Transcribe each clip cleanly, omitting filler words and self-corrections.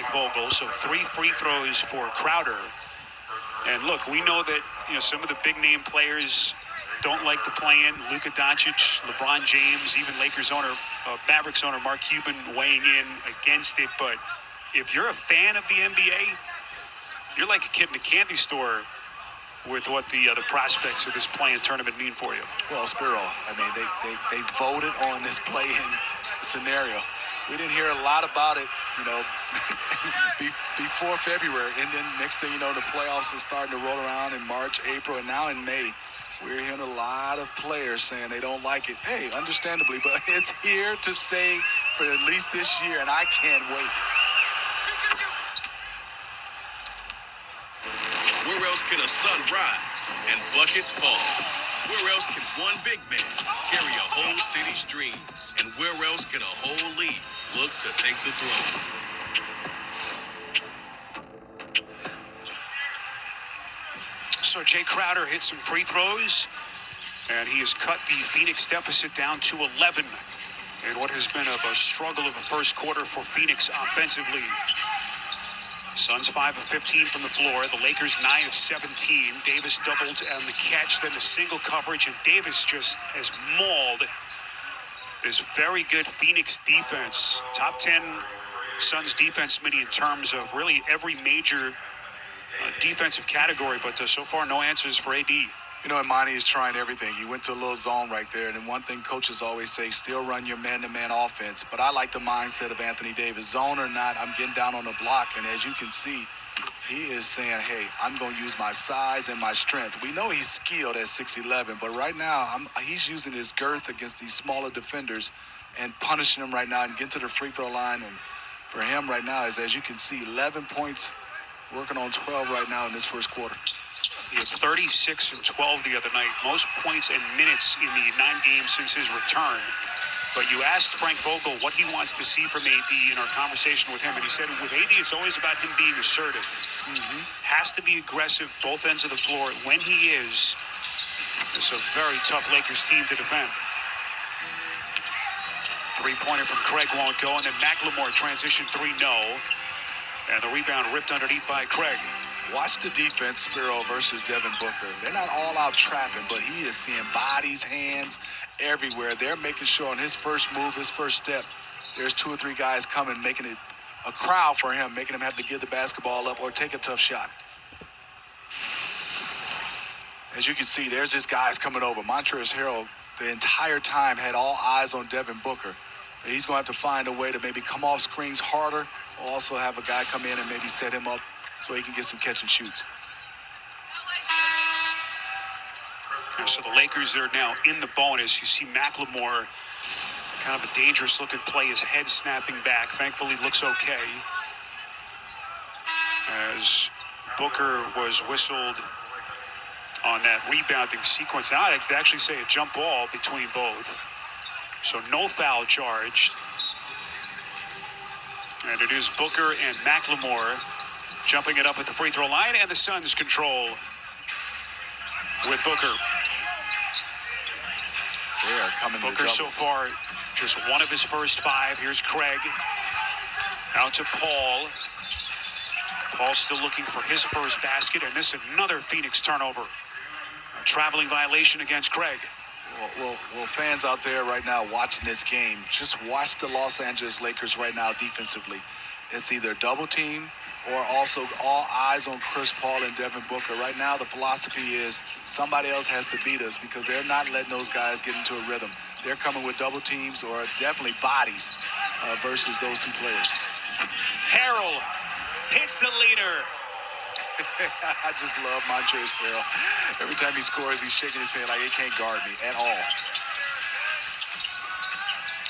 Frank Vogel. So 3 free throws for Crowder. And look, we know that some of the big name players don't like the play-in. Luka Doncic, LeBron James, even Lakers owner, Mavericks owner Mark Cuban weighing in against it. But if you're a fan of the NBA, you're like a kid in a candy store with what the prospects of this play-in tournament mean for you. Well, Spiro, I mean, they voted on this play-in scenario. We didn't hear a lot about it, before February. And then next thing you know, the playoffs are starting to roll around in March, April, and now in May. We're hearing a lot of players saying they don't like it. Hey, understandably, but it's here to stay for at least this year, and I can't wait. Where else can a sun rise and buckets fall? Where else can one big man carry a whole city's dreams? And where else can a whole league look to take the throne? So Jay Crowder hit some free throws, and he has cut the Phoenix deficit down to 11 in what has been a struggle of the first quarter for Phoenix offensively. Suns 5 of 15 from the floor. The Lakers 9 of 17. Davis doubled on the catch, then the single coverage, and Davis just has mauled this very good Phoenix defense. Top 10 Suns defense, Smitty, in terms of really every major defensive category, but so far no answers for AD. Imani is trying everything. He went to a little zone right there. And then one thing coaches always say, still run your man-to-man offense. But I like the mindset of Anthony Davis. Zone or not, I'm getting down on the block. And as you can see, he is saying, hey, I'm going to use my size and my strength. We know he's skilled at 6'11", but right now he's using his girth against these smaller defenders and punishing them right now and getting to the free throw line. And for him right now is, as you can see, 11 points, working on 12 right now in this first quarter. He had 36 and 12 the other night, most points and minutes in the 9 games since his return. But you asked Frank Vogel what he wants to see from AD in our conversation with him, and he said with AD, it's always about him being assertive. Has to be aggressive both ends of the floor. When he is, it's a very tough Lakers team to defend. Three-pointer from Craig won't go, and then McLemore transition 3, no. And the rebound ripped underneath by Craig. Watch the defense, Spiro versus Devin Booker. They're not all out trapping, but he is seeing bodies, hands everywhere. They're making sure on his first move, his first step, there's 2 or 3 guys coming, making it a crowd for him, making him have to give the basketball up or take a tough shot. As you can see, there's just guys coming over. Montrezl Harrell, the entire time, had all eyes on Devin Booker. He's going to have to find a way to maybe come off screens harder, or also have a guy come in and maybe set him up so he can get some catch and shoots. So the Lakers are now in the bonus. You see McLemore, kind of a dangerous looking play, his head snapping back. Thankfully looks okay. As Booker was whistled on that rebounding sequence. Now I could actually say a jump ball between both. So no foul charged. And it is Booker and McLemore jumping it up at the free throw line, and the Suns control with Booker. They are coming. Booker so far just 1 of his first 5. Here's Craig. Out to Paul. Paul still looking for his first basket, and this is another Phoenix turnover. A traveling violation against Craig. Well, fans out there right now watching this game, just watch the Los Angeles Lakers right now defensively. It's either double team or also all eyes on Chris Paul and Devin Booker. Right now, the philosophy is somebody else has to beat us because they're not letting those guys get into a rhythm. They're coming with double teams or definitely bodies versus those 2 players. Harrell hits the leader. I just love Montrezl Harrell. Every time he scores, he's shaking his head like he can't guard me at all.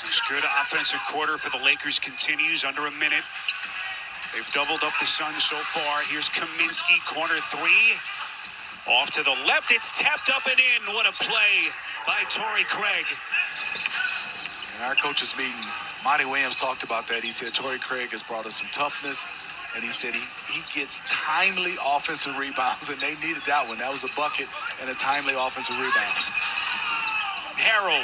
This good offensive quarter for the Lakers continues under a minute. They've doubled up the Suns so far. Here's Kaminsky, corner 3. Off to the left, it's tapped up and in. What a play by Torrey Craig. In our coaches meeting, Monty Williams talked about that. He said Torrey Craig has brought us some toughness, and he said he gets timely offensive rebounds, and they needed that one. That was a bucket and a timely offensive rebound. Harrell,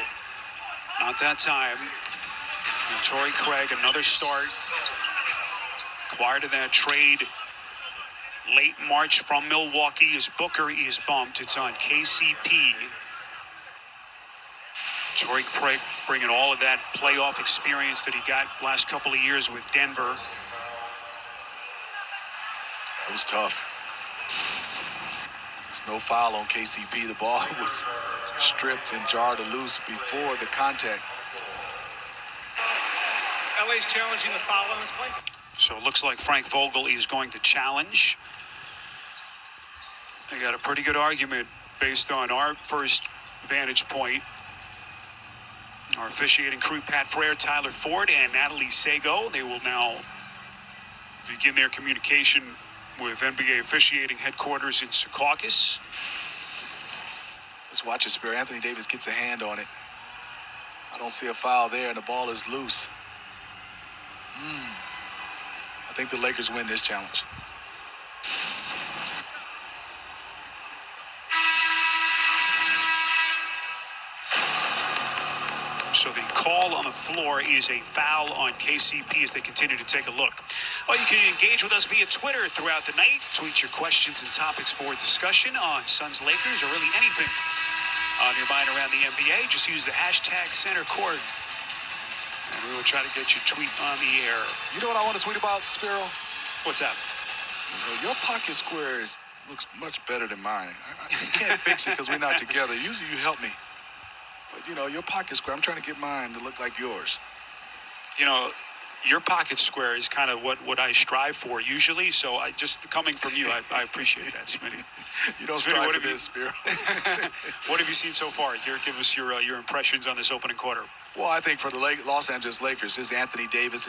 not that time. And Torrey Craig, another start. Acquired in that trade late March from Milwaukee as Booker is bumped. It's on KCP. Torrey Craig bringing all of that playoff experience that he got last couple of years with Denver. It was tough. There's no foul on KCP. The ball was stripped and jarred loose before the contact. LA's challenging the foul on this play. So it looks like Frank Vogel is going to challenge. They got a pretty good argument based on our first vantage point. Our officiating crew, Pat Frere, Tyler Ford, and Natalie Sago. They will now begin their communication with NBA officiating headquarters in Secaucus. Let's watch it, Spear. Anthony Davis gets a hand on it. I don't see a foul there, and the ball is loose. I think the Lakers win this challenge. So the call on the floor is a foul on KCP as they continue to take a look. Well, you can engage with us via Twitter throughout the night. Tweet your questions and topics for discussion on Suns, Lakers, or really anything on your mind around the NBA. Just use the hashtag Center Court, and we will try to get your tweet on the air. You know what I want to tweet about, Spiro? What's that? Your pocket square looks much better than mine. I can't fix it because we're not together. Usually you help me. But, your pocket square, I'm trying to get mine to look like yours. Your pocket square is kind of what I strive for usually. So coming from you, I appreciate that, Smitty. You don't Smitty, strive for this, Spiro. What have you seen so far? Give us your impressions on this opening quarter. Well, I think for the Los Angeles Lakers, is Anthony Davis.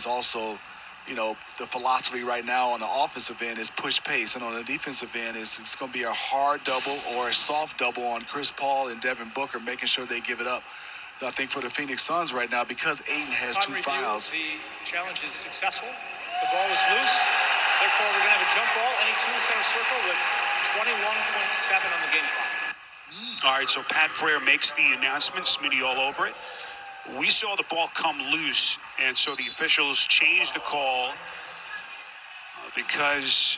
Also, the philosophy right now on the offensive end is push pace, and on the defensive end it's going to be a hard double or a soft double on Chris Paul and Devin Booker, making sure they give it up. I think for the Phoenix Suns right now, because Ayton has two fouls. The challenge is successful. The ball is loose. Therefore, we're going to have a jump ball, any two center circle with 21.7 on the game clock. All right, so Pat Frere makes the announcement, Smitty all over it. We saw the ball come loose, and so the officials changed the call because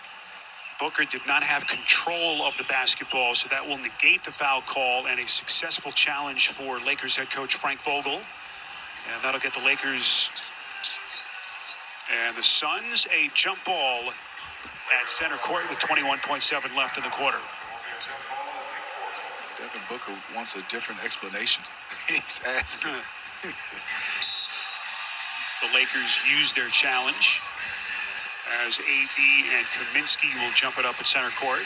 Booker did not have control of the basketball, so that will negate the foul call and a successful challenge for Lakers head coach Frank Vogel. And that'll get the Lakers and the Suns a jump ball at center court with 21.7 left in the quarter. Devin Booker wants a different explanation. He's asking. The Lakers use their challenge as AD and Kaminsky will jump it up at center court.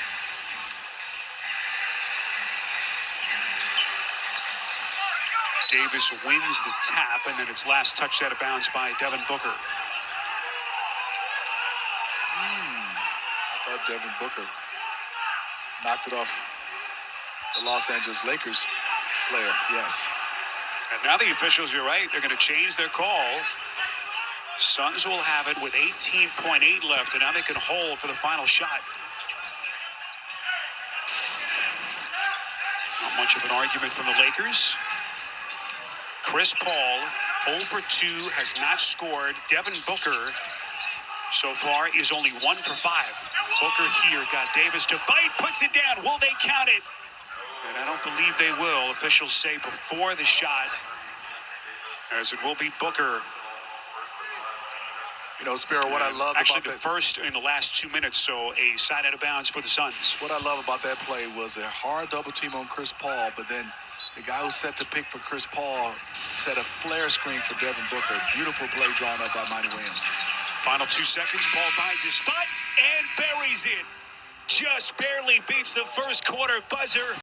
Davis wins the tap, and then it's last touched out of bounds by Devin Booker. I thought Devin Booker knocked it off the Los Angeles Lakers player. Yes. And now the officials, you're right, they're going to change their call. Suns will have it with 18.8 left, and now they can hold for the final shot. Not much of an argument from the Lakers. Chris Paul, 0 for 2, has not scored. Devin Booker, so far, is only 1 for 5. Booker here got Davis to bite, puts it down. Will they count it? And I don't believe they will. Officials say before the shot, as it will be Booker. Spiro, what I love actually about the first in the last 2 minutes, so a side out of bounds for the Suns. What I love about that play was a hard double team on Chris Paul, but then the guy who set to pick for Chris Paul set a flare screen for Devin Booker. Beautiful play drawn up by Monty Williams. Final 2 seconds, Paul finds his spot and buries it. Just barely beats the first quarter buzzer.